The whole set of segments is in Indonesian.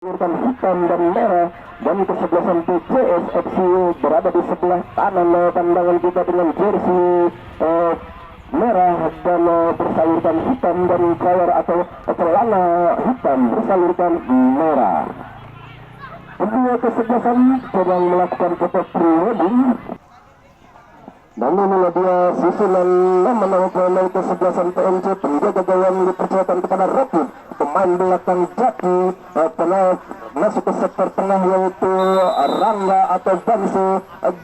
Urutan hitam dan merah dan kesebelasan PJS FC berada di sebelah kanan pandangan kita dengan jersey merah dan bersalurkan hitam dan collar atau celana hitam bersalurkan merah. Kedua kesebelasan sedang melakukan foto pre-wedding. Dan inilah dia susunan nama-nama pemain kesebelasan PMC penjaga gawang dipercayakan kepada Rocky, pemain belakang Jaki, masuk ke sektor tengah yaitu Rangga atau Bansu,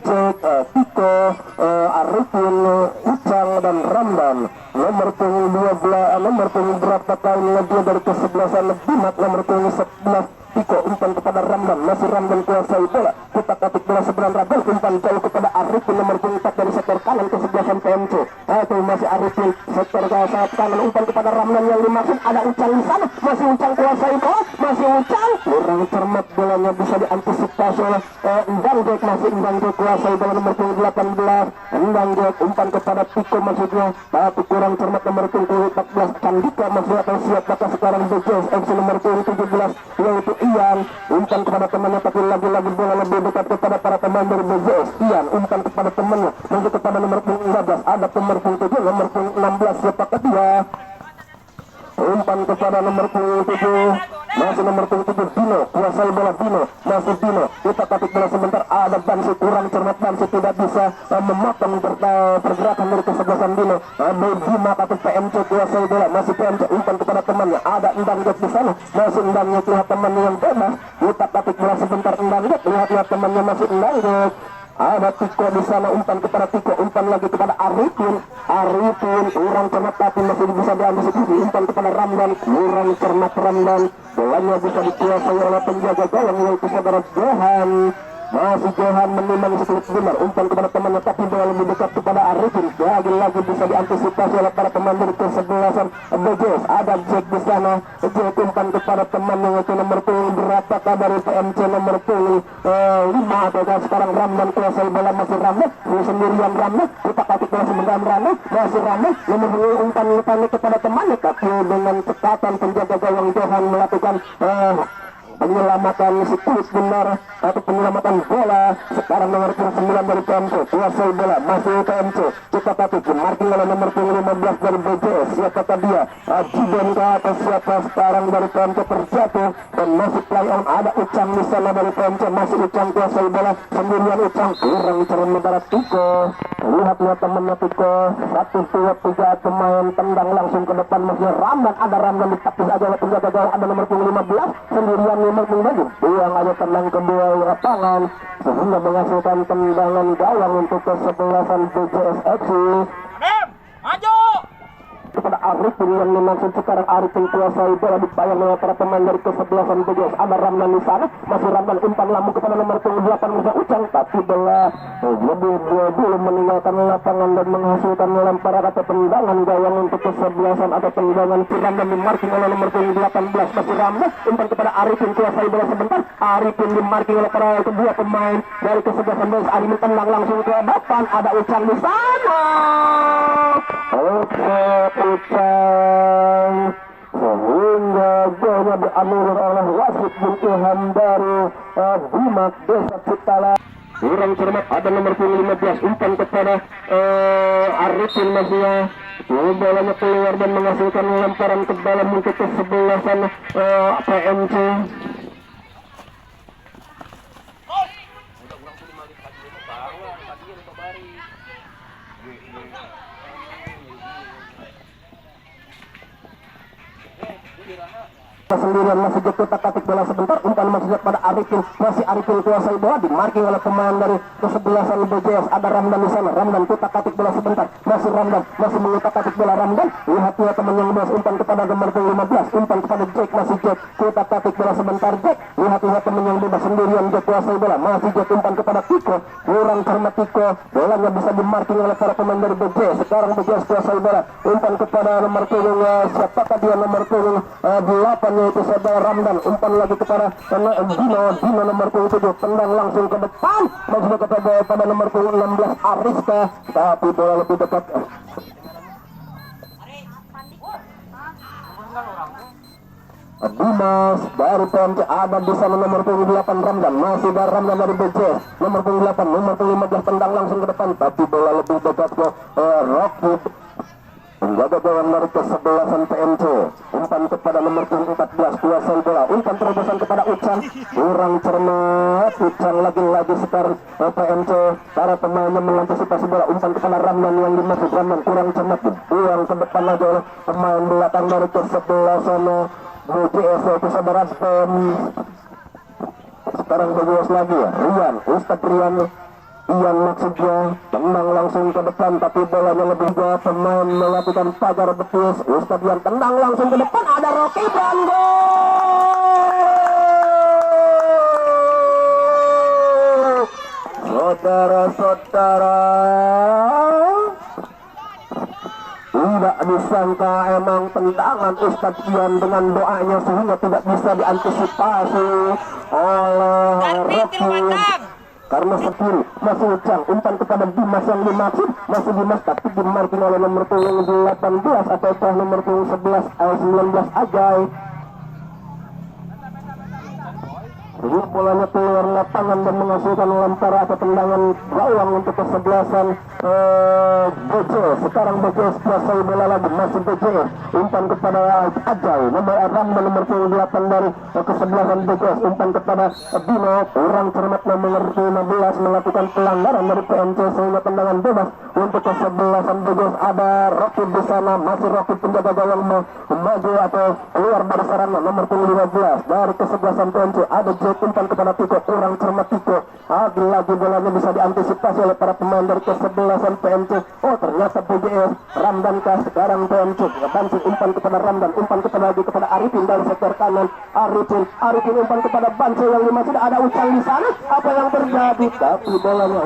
Jack, Tiko, Arifin, Ucang dan Ramdan. Nomor punggung 12, nomor punggung berapa tahun lagi dari kesebelasan Bimak, nomor punggung 11 Tiko, umpan kepada Ramdan, masih Ramdan kuasai bola, kutak atik bola seberang Ramdan, umpan jauh kepada Arifin, nomor punggung 4 dari sektor kanan kesebelasan PMC. Itu masih Arifin, sektor sangat kanan, umpan kepada Ramdan yang dimaksud ada Ucang di sana, masih Ucang kuasai bola, masih Ucang, kurang cermat bolanya bisa diantisipasi oleh Endang Jack, masih Endang Jack kuasai bola nomor punggung 18, Endang Jack, umpan kepada Tiko maksudnya, tapi kurang cermat nomor punggung 14 Candika masih atau siap bakal sekarang BJS FC nomor punggung 17 yaitu Ian, umpan kepada temannya tapi lagi-lagi bola lebih dekat kepada para pemain dari BJS. Ian umpan kepada temannya menuju kepada nomor punggung 15, ada nomor punggung 7, nomor punggung 16 siapakah dia, umpan kepada nomor punggung 7, masih nomor punggung 7 Dino, kuasai bola Dino, masih Dino, kita tarik bola sebentar, ada Bansi, kurang cermat Bansi, tidak bisa memotong pergerakan dari kesebelasan Dino. Bimak atau PMC kuasai bola, masih PMC, umpan kepada temannya, ada Endang Jet di sana, masih Endang Jet, lihat temannya yang bebas, kita tarik bola sebentar, Endang Jet, lihat temannya masih Endang Jet. Ada Tiko di sana, umpan kepada Tiko, umpan lagi kepada Arifin, kurang cermat tapi masih bisa diantisipasi, umpan kepada Ramdan, kurang cermat Ramdan, bolanya bisa dikuasai oleh penjaga gawang yaitu saudara Johan. Masih Johan menimbang sekelip benar, umpan kepada temannya tapi bola lebih dekat kepada Arifin, lagi-lagi bisa diantisipasi oleh para pemain dari kesebelasan BJS. Ada Jack di sana, Jack umpan kepada temannya yaitu nomor punggung berapa dari PMC nomor punggung 5 atau sekarang Ramdan kuasai bola, masih Ramdan sendirian, Ramdan kita kasih bola sebentar, Ramdan masih Ramdan nomor punggung umpan kepada temannya tapi dengan cekatan penjaga gawang Johan melakukan penyelamatan sekelip benar atau penyelamatan bola. Sekarang nomor 9 dari PMC kuasai bola, masih PMC, kita tatik marking oleh nomor 15 dari BJS, siapakah dia, Jibenka atau siapa sekarang dari PMC terjatuh dan masih play on, ada Ucang di sana dari PMC, masih Ucang kuasai bola sendirian, Ucang kurang cermat barat Tiko, lihat temannya Tiko, 1, 2, 3 pemain tendang langsung ke depan, masih Ramdan, ada Ramdan ditapis aja oleh penjaga gawang, ada nomor 15 sendirian nomor 7 yang ada tendang kedua lapangan sehingga menghasilkan tendangan gawang untuk kesebelasan BJS FC. Maju Kepada Arifin yang dimaksud sekarang, Arifin kuasai bola dibayang oleh para pemain dari kesebelasan BJS. Ada Ramdan di sana, masih Ramdan umpan lambung kepada nomor 8 Musa Ucang, tapi bola belum meninggalkan lapangan dan menghasilkan lemparan atau tendangan gawang untuk kesebelasan atau tendangan Ramdan dimarking oleh nomor 18, masih Ramdan umpan kepada Arifin kuasai bola sebentar, Arifin dimarking oleh para kedua pemain dari kesebelasan BJS. Arifin tendang langsung ke depan, ada Ucang di sana. Ucang sehingga golnya dianulir oleh wasit bin Ilham dari Bimak Desa Ciptala. Kurang cermat, ada nomor 15 umpan kepada Arifin masih bolanya keluar dan menghasilkan lemparan ke dalam untuk kesebelasan PMC. Sendirian masih jatuh tatik bola sebentar, umpan masih pada Arifin, masih Arifin kuasai bola dimarking oleh pemain dari kesebelasan BJS. Ada Ramdan di sana, Ramdan kutak tatik bola sebentar, masih Ramdan masih mengutak tatik bola Ramdan, lihat dia teman yang bebas, umpan kepada nomor 15, umpan kepada Jack, masih Jack kutak tatik bola sebentar, Jack lihat teman yang bebas sendirian, Jack kuasai bola, masih Jack umpan kepada Tiko, kurang cermat Tiko, bolanya bisa dimarking oleh para pemain dari BJS. Sekarang BJS kuasai bola, umpan kepada nomor punggung siapakah dia, nomor punggung 8 yaitu saudara Ramdan, umpan lagi kepada Dino nomor punggung 7, tendang langsung ke depan, masuk kepada nomor punggung 16 Ariska, tapi bola lebih dekat. Dimas dari PMC ada di sana nomor punggung 8 Ramdan, masih dari Ramdan dari BCS nomor punggung 8, nomor punggung 15 tendang langsung ke depan, tapi bola lebih dekat ke Rocky menjaga gawang dari kesebelasan PMC. Umpan kepada nomor punggung 14 kuasai bola, umpan terobosan kepada Ucang, kurang cermat Ucang lagi-lagi sekarang PMC para pemainnya mengantisipasi bola, umpan kepada Ramdan yang dimaksud Ramdan kurang cermat, buang ke depan aja oleh pemain belakang dari kesebelasan BCS itu saudara. Sekarang berjuas lagi ya Rian, Ustadz Rian maksudnya tendang langsung ke depan, tapi bolanya lebih jauh, pemain melakukan pagar betis. Ustadz Rian tendang langsung ke depan, ada Rocky dan gol. Saudara-saudara, tidak disangka emang tendangan Ustadz Rian dengan doanya sehingga tidak bisa diantisipasi oleh Rocky. Karena sekiri masih Ucang, umpan kepada Dimas yang dimaksud masih Dimas, tapi dimarking oleh nomor punggung 18 atau nomor punggung 19 Ajay. Ini bolanya keluar lapangan dan menghasilkan lempar atau tendangan gawang untuk kesebelasan BCS. Sekarang BCS kuasai bola lagi, masih BCS. Umpan kepada Ajay, nomor Ramdan nomor 8 dari kesebelasan BCS. Umpan kepada Dino, kurang cermat nomor 15 melakukan pelanggaran dari PMC sehingga tendangan bebas untuk kesebelasan BCS. Ada Rocky di sana, masih Rocky penjaga gawang maju atau keluar dari sarana nomor 15 dari kesebelasan PMC. Ada umpan kepada Tiko, kurang cermat Tiko. Lagi bolanya bisa diantisipasi oleh para pemain dari kesebelasan PMC. Oh ternyata BJS Ramdan kah sekarang PMC. Bansi umpan kepada Ramdan, umpan lagi kepada Arifin dari sektor kanan. Arifin umpan kepada Bansi yang dimaksud ada Ucang di sana. Apa yang terjadi? Tapi bolanya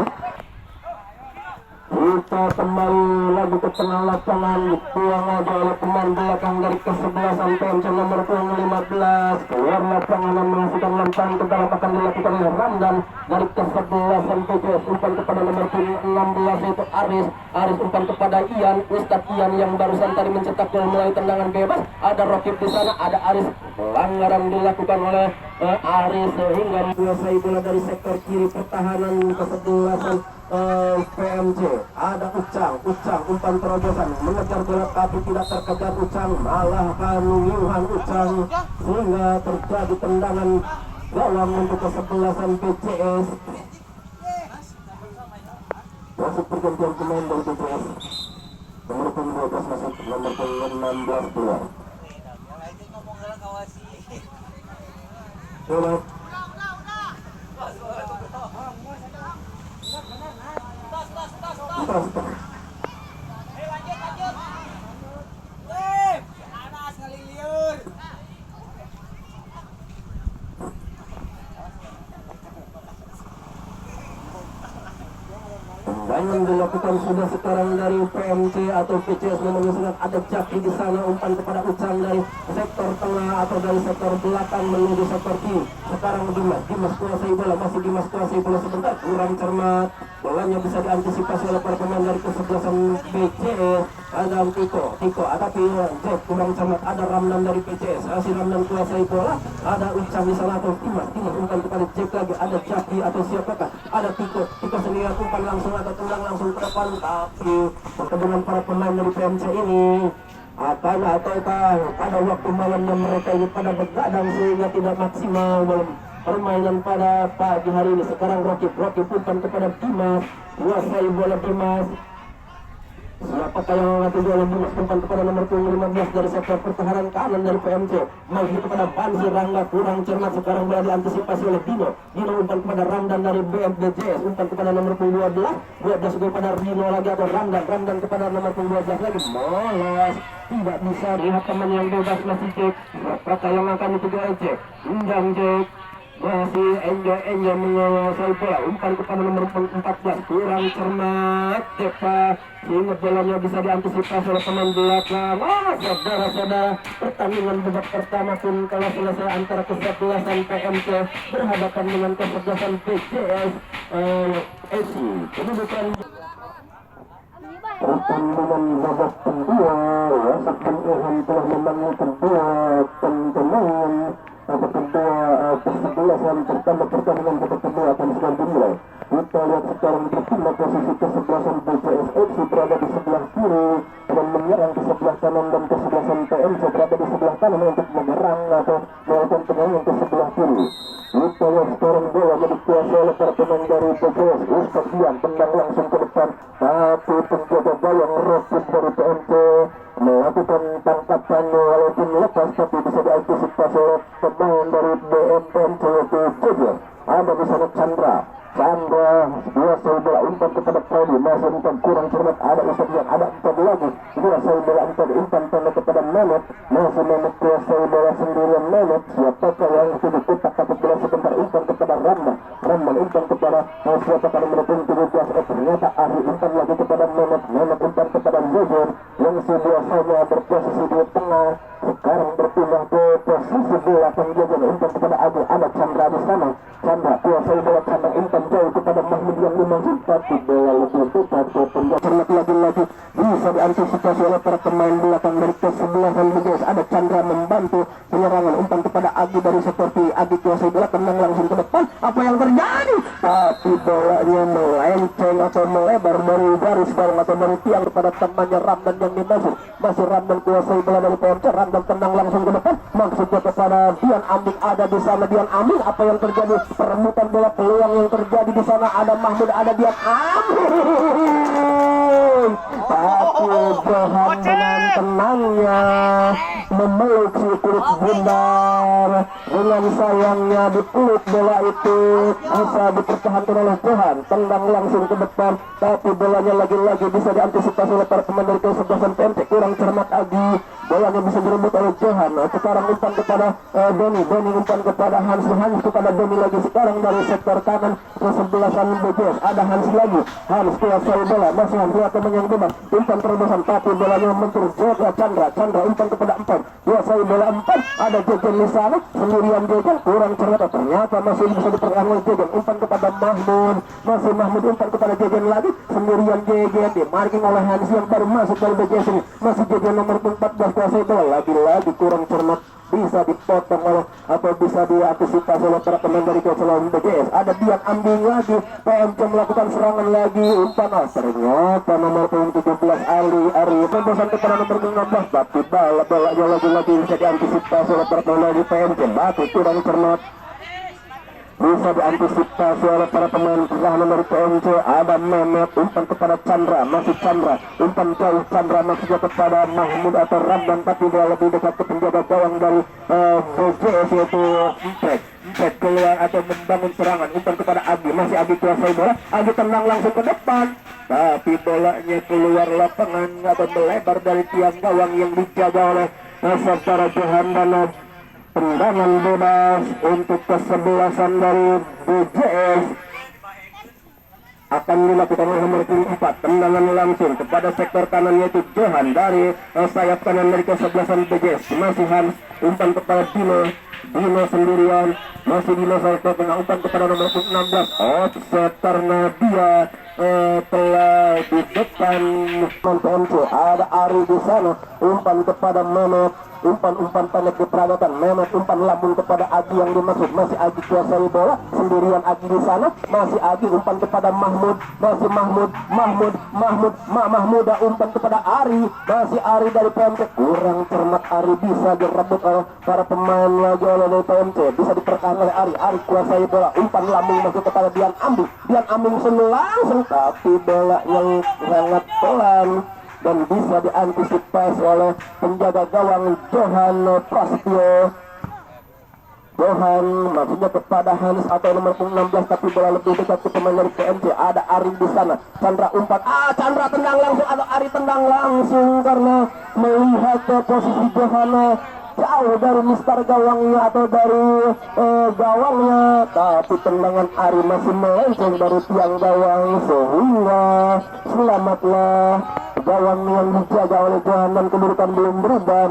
kita kembali lagi ke tengah lapangan, buang aja oleh pemain belakang dari kesebelasan PMC nomor 15. Keluar lapangan dan menghasilkan lemparan ke dalam akan dilakukan oleh Ramdan dari kesebelasan PJS. Umpan kepada nomor 16 yaitu Aris umpan kepada Ian, Ustadz Ian yang barusan tadi mencetak gol melalui tendangan bebas. Ada Rokib di sana, ada Aris. Pelanggaran dilakukan oleh Aris sehingga menguasai bola dari sektor kiri pertahanan kesebelasan PMC. Ada Ucang umpan terobosan mengejar bola tapi tidak terkejar Ucang, malah kanyuhan Ucang sehingga terjadi tendangan gawang untuk kesebelasan BCS. Masuk pergantian pemain dari BCS. Nomor 12 masuk, nomor 16 keluar. Udah. Lanjut. Panas kali liur. Tendangan dilakukan sudah sekarang dari PMC atau PCS menunjukkan ada Jaki di sana, umpan kepada Ucang dari sektor tengah atau dari sektor belakang menuju sektor kiri. Sekarang Dimas kuasai bola, masih Dimas kuasai bola sebentar, kurang cermat. Bolanya bisa diantisipasi oleh para pemain dari kesebelasan BCS. Ada Tiko, ada Jack kurang cermat, ada Ramdan dari PCS. Hasil Ramdan kuasai bola, ada Ucang di sana atau Dimas umpan kepada Jack lagi, ada Jaki atau siapakah? Ada Tiko sendiri umpan langsung atau tendang langsung ke depan, tapi pertemuan para pemain dari PMC ini ataukah pada waktu malamnya mereka ini pada begadang sehingga tidak maksimal permainan pada pagi hari ini. Sekarang Rocky umpan kepada Dimas, kuasai bola Dimas. Siapakah yang akan tuju oleh Dimas, umpan kepada nomor 15 dari sektor pertahanan kanan dari PMC. Maju kepada Bansi Rangga, kurang cermat. Sekarang bola diantisipasi oleh Dino umpan kepada Ramdan dari BMBJS, umpan kepada nomor 12 juga kepada Dino lagi atau Ramdan kepada nomor 12 lagi. Molos, tidak bisa lihat teman yang bebas masih Jack. Siapakah yang akan dituju oleh Jack? Jack masih enjoy menguasai bola, umpan kepada nomor 14, kurang cermat Depa sehingga bolanya bisa diantisipasi oleh pemain belakang. Saudara-saudara, pertandingan babak pertama pun kalau selesai antara kesebelasan PMC berhadapan dengan kesebelasan PCS FC. Kedudukan pertandingan babak kedua ya, Septim Ilham telah memenangi kedua pertandingan kedua kesebelasan pertama pertandingan babak kedua akan segera dimulai. Kita lihat sekarang berpindah posisi kesebelasan BCS FC berada di sebelah kiri dan menyerang ke sebelah kanan, dan kesebelasan PMC berada di sebelah kanan untuk menyerang atau melakukan penyerangan ke sebelah kiri. Kita lihat sekarang bola dikuasai oleh para pemain dari BCS. Ustaz Dian tendang langsung ke depan, tapi penjaga gawang Rokib dari PMC melakukan tangkapan walaupun lepas, tapi bisa diantisipasi oleh pemain dari BMPMC yaitu Jogja. Ada di sana Chandra dua bola umpan kepada Prodi, masih umpan kurang cermat, ada Ustaz yang ada umpan lagi, dua bola umpan pendek kepada Mehmet, masih Mehmet kuasai bola sendirian Mehmet, siapakah yang sudah kotak tapi bola sebentar umpan kepada Ramdan umpan kepada siapakah nomor 17 ternyata Ari umpan lagi kepada Mehmet umpan kepada Zozer yang biasanya berposisi di tengah, sekarang berpindah ke posisi bola penjaga umpan kepada Adi, ada Chandra di sana, Chandra kuasai bola, Chandra umpan jauh kepada Mahmud yang memang tapi bola lebih tepat ke penjaga lagi bisa diantisipasi oleh para pemain belakang dari kesebelasan BGS. Ada Chandra membantu penyerangan umpan kepada Agi dari seperti Agi kuasai bola, tendang langsung ke depan, apa yang terjadi? Tapi bolanya melenceng atau melebar dari garis gawang atau dari tiang kepada temannya Ramdan yang dimasuk. Masih Ramdan kuasai bola dari PMC, Ramdan tendang langsung ke depan, maksudnya kepada Dian Aming, ada di sana Dian Aming, apa yang terjadi? Perebutan bola, peluang yang terjadi di sana, ada Mahmud, ada Dian Aming, tapi Johan dengan tenangnya memeluk si kulit bundar, dengan sayangnya dipeluk bola itu bisa dipertahankan oleh Johan, tendang langsung ke depan, tapi bolanya lagi-lagi bisa diantisipasi oleh para pemain dari kesebelasan PMC, kurang cermat Agi, bolanya bisa direbut oleh Johan. Sekarang umpan kepada Doni umpan kepada Hans kepada Doni lagi, sekarang dari sektor kanan kesebelasan BGS ada Hans lagi, Hans kuasai bola, masih Hans dua teman yang bebas, umpan terobosan tapi bolanya mentur Chandra umpan kepada Empat, kuasai bola Empat, ada Jejen di sana sendirian, Jejen kurang cermat, ternyata masih bisa dipertahankan oleh Jejen, umpan kepada Mahmud, masih Mahmud umpan kepada Jejen lagi sendirian, Jejen dimarking oleh Hans yang baru masuk dari BGS ini, masih Jejen nomor 14 kuasai bola, lagi-lagi kurang cermat, bisa dipotong oleh atau bisa diantisipasi oleh para pemain dari kesebelasan BGS. Ada Dian Ambing lagi, PMC melakukan serangan lagi, umpan ternyata nomor 17 Ari tembasan kepada nomor 16, tapi bolanya lagi-lagi bisa diantisipasi oleh para pemain dari PMC, tapi kurang cermat, bisa diantisipasi oleh para pemain pertahanan dari PMC. Ada Mehmet umpan kepada Chandra, masih Chandra umpan jauh, Chandra maksudnya kepada Mahmud atau Ramdan, tapi dia lebih dekat ke penjaga gawang dari BGS yaitu Empet keluar atau membangun serangan, umpan kepada Agi, masih Agi kuasai bola, Agi tendang langsung ke depan, tapi bolanya keluar lapangan atau melebar dari tiang gawang yang dijaga oleh saudara Johan, dan tendangan bebas untuk kesebelasan dari BGS akan dilakukan oleh nomor 4, tendangan langsung kepada sektor kanan yaitu Johan dari sayap kanan dari kesebelasan BGS, masih Hans umpan kepada Dino sendirian, masih Dino sektor tengah, umpan kepada nomor 16 offset karena dia telah di depan PMC. Ada Ari di sana, umpan kepada Mehmet, umpan pendek diperagakan, Mehmet umpan lambung kepada Agi yang dimaksud, masih Agi kuasai bola sendirian, Agi di sana, masih Agi umpan kepada Mahmud, masih Mahmud umpan kepada Ari, masih Ari dari PMC, kurang cermat Ari, bisa direbut oleh para pemain lagi oleh dari PMC, bisa dipertahankan oleh Ari kuasai bola, umpan lambung masuk kepada Dian Ambing langsung, tapi bola yang sangat pelan dan bisa diantisipasi oleh penjaga gawang Johan Prasetyo. Johan maksudnya kepada Hans atau nomor 16, tapi bola lebih dekat ke pemain dari PMC. Ada Ari di sana, Chandra umpan, Chandra tendang langsung, atau Ari tendang langsung karena melihat posisi Johan jauh dari mistar gawangnya atau dari gawangnya, tapi tendangan Ari masih melenceng dari tiang gawang, sehingga selamatlah gawang yang dijaga oleh Johan, dan kedudukan belum berubah,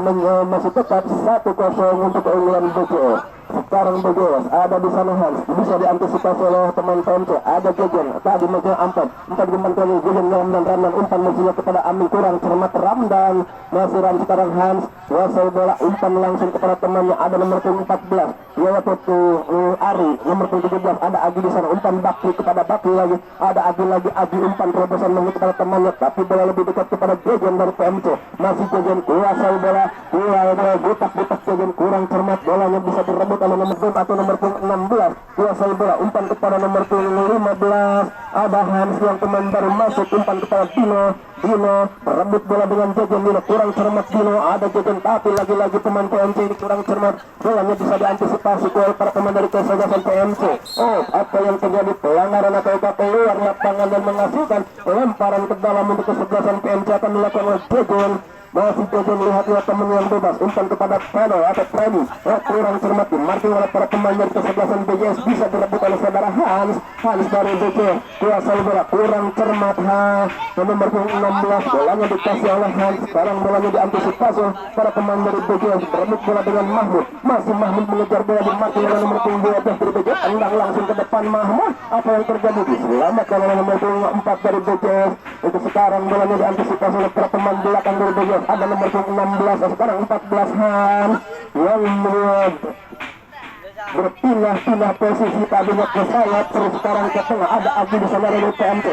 masih tetap 1-0 untuk keunggulan BGS. Sekarang BGS ada di sana Hans, bisa diantisipasi oleh pemain PMC. Ada Jejen, tadi meja empat gembantkan Jejen dan Ramdan umpan musuhnya kepada Amin kurang cermat Ramdan. Masih sekarang Hans kuasai bola umpan langsung kepada temannya. Ada nomor 14 yaitu Ari, nomor 17 ada Agi di sana umpan Bakri kepada Bakri lagi. Ada Agi umpan terobosan menuju kepada temannya, tapi bola lebih dekat kepada Jejen dari PMC. Masih Jejen kuasai bola butak Jejen kurang cermat, bolanya bisa direbut oleh nomor 2 atau nomor 16. Kuasai bola umpan kepada nomor 15. Ada Hans yang pemain baru masuk, umpan kepada Dino merebut bola dengan Jejen. Dino kurang cermat, Dino ada Jejen tapi lagi-lagi pemain PMC ini kurang cermat, bolanya bisa diantisipasi oleh para pemain dari kesebelasan PMC. Oh, apa yang terjadi? Pelanggaran atau keluar lapangan dan menghasilkan lemparan ke dalam untuk kesebelasan PMC akan dilakukan oleh Jejen. Masih Jejen lihat teman yang bebas, umpan kepada Prado atau Premi. Kurang cermat dimarking oleh para pemain dari kesebelasan BGS, bisa direbut oleh saudara Hans dari BGS. Kuasai bola kurang cermat nomor 16, bolanya dikasih oleh Hans. Sekarang bolanya diantisipasi para pemain dari BGS, berebut bola dengan Mahmud. Masih Mahmud mengejar bola dimarking oleh nomor 12 dari BGS, tendang langsung ke depan Mahmud. Apa yang terjadi? Diselamatkan oleh nomor 4 dari BGS. Itu sekarang bolanya diantisipasi oleh para pemain belakang dari BGS. Ada nomor 16, sekarang 14 Han yang berpindah posisi, tadinya ke sayap terus sekarang ke tengah. Ada Agi di sana dari PMC.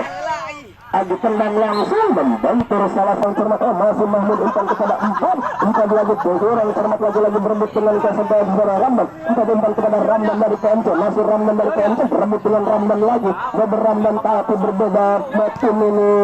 Agi tendang langsung membentur salah sang cermat. Masih Mahmud umpan kepada empat lagi kurang cermat, lagi berebut dengan saudara Ramdan. Umpan kepada Ramdan dari PMC. Masih Ramdan dari PMC berebut dengan Ramdan lagi. Ramdan tapi berbeda tim ini.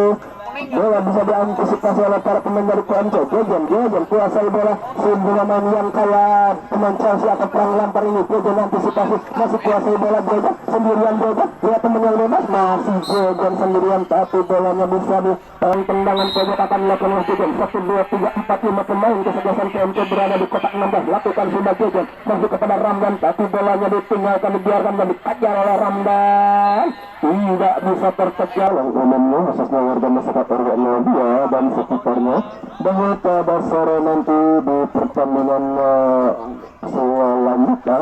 Bola bisa diantisipasi oleh para pemain dari PMC. Jejen kuasai bola, sebuah main yang kayak pemain Chelsea atau perang lampar ini. Jejen antisipasi, masih kuasai bola Jejen sendirian. Lihat teman yang bebas, masih Jejen sendirian tapi bolanya bisa di tendangan pojok akan dilakukan oleh Jejen. 1, 2, 3, 4, 5 pemain kesebelasan PMC berada di kotak 16. Lakukan sudah Jejen, masih kepada Ramdan tapi bolanya ditinggalkan, dibiarkan dan dikejar oleh Ramdan. Tidak bisa terkejar. Yang umumnya khususnya warga masyarakat RW 02 dan sekitarnya bahwa pada sore nanti di pertandingan selanjutnya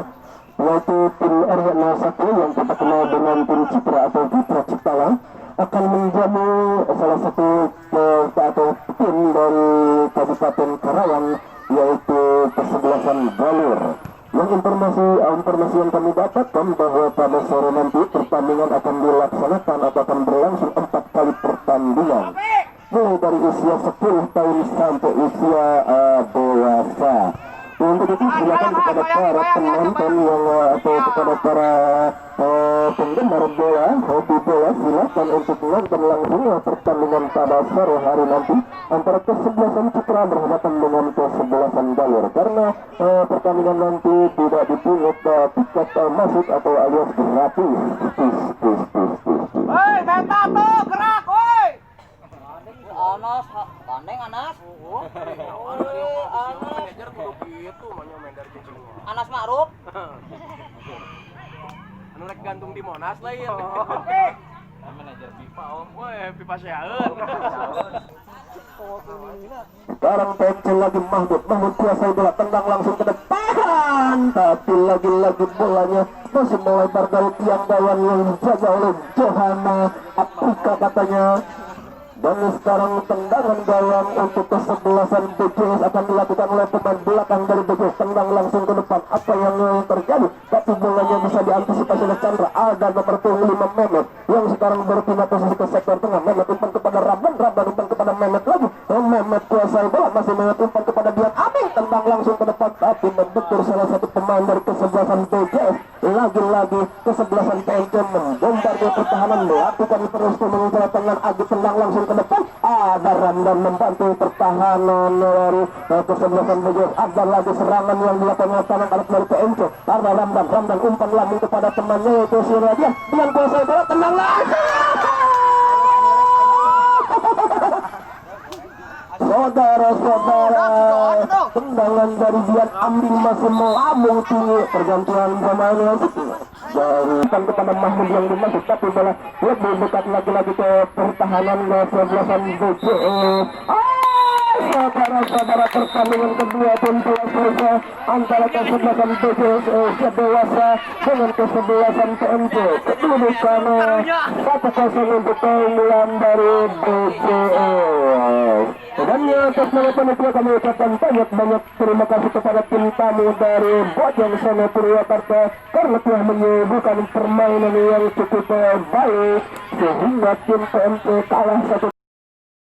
yaitu tim RW 01 yang kita kenal dengan tim Citra atau Citra Ciptalang akan menjadi salah satu atau tim dari Kabupaten Karawang yaitu kesebelasan Galur. Yang informasi yang kami dapatkan bahwa pada sore nanti pertandingan akan dilaksanakan atau akan berlangsung 4 kali pertandingan, mulai dari usia 10 tahun sampai usia dewasa. Untuk itu silakan kepada para penonton yang atau kepada para penggemar bola, hobi bola, silakan untuk menonton langsung pertandingan pada sore hari nanti antara kesebelasan Citra berhadapan dengan kesebelasan Galur. Karena pertandingan nanti tidak dipungut tiket masuk atau alias gratis. Hei, mental tuh, gerak, woi. Anas, bandeng Anas. Anas Ma'ruf. Anu rek gantung di Monas lah ya. Manajer FIFA om. Woi, FIFA syaeun. Sekarang PMC lagi Mahmud kuasai bola, tendang langsung ke depan tapi lagi-lagi bolanya masih melebar dari tiang gawang yang dijaga oleh Johanna Afrika katanya. Dan sekarang tendangan gawang untuk kesebelasan BGS akan dilakukan oleh pemain belakang dari BGS. Tendang langsung ke depan. Apa yang terjadi? Tapi bolanya bisa diantisipasi oleh Chandra. Ada nomor 5 Mehmet yang sekarang berpindah posisi ke sektor tengah. Mehmet umpan kepada Ramdan umpan kepada Mehmet lagi. Mehmet kuasai bola, masih Mehmet umpan kepada Dian Amin. Tendang langsung ke depan tapi membentur salah satu pemain dari kesebelasan BGS. Lagi-lagi kesebelasan PMC membombardir pertahanan, melakukan terus mengincar tangan Agi, tendang langsung ke depan. Ada Ramdan membantu pertahanan dari kesebelasan BGS. Ada lagi serangan yang dilakukan oleh tangan alat dari PMC. Ada Ramdan umpan lambung kepada temannya yaitu si Radian dengan kuasai bola, tendang langsung. Saudara-saudara, tendangan dari Dian Amin masih melambung tinggi. Pergantian pemain dari kepada Mahmud yang dimasuk, tapi bola lebih dekat lagi ke pertahanan kesebelasan BGS. saudara-saudara pertandingan kedua pun telah selesai antara kesebelasan PCSS dewasa dengan kesebelasan PMC. Kedudukan 1-0 untuk keunggulan dari BCS. Dan atas nama panitia kami ucapkan banyak terima kasih kepada tim tamu dari Bojong Sono Purwakarta karena telah menyuguhkan permainan yang cukup baik sehingga tim PMC kalah 1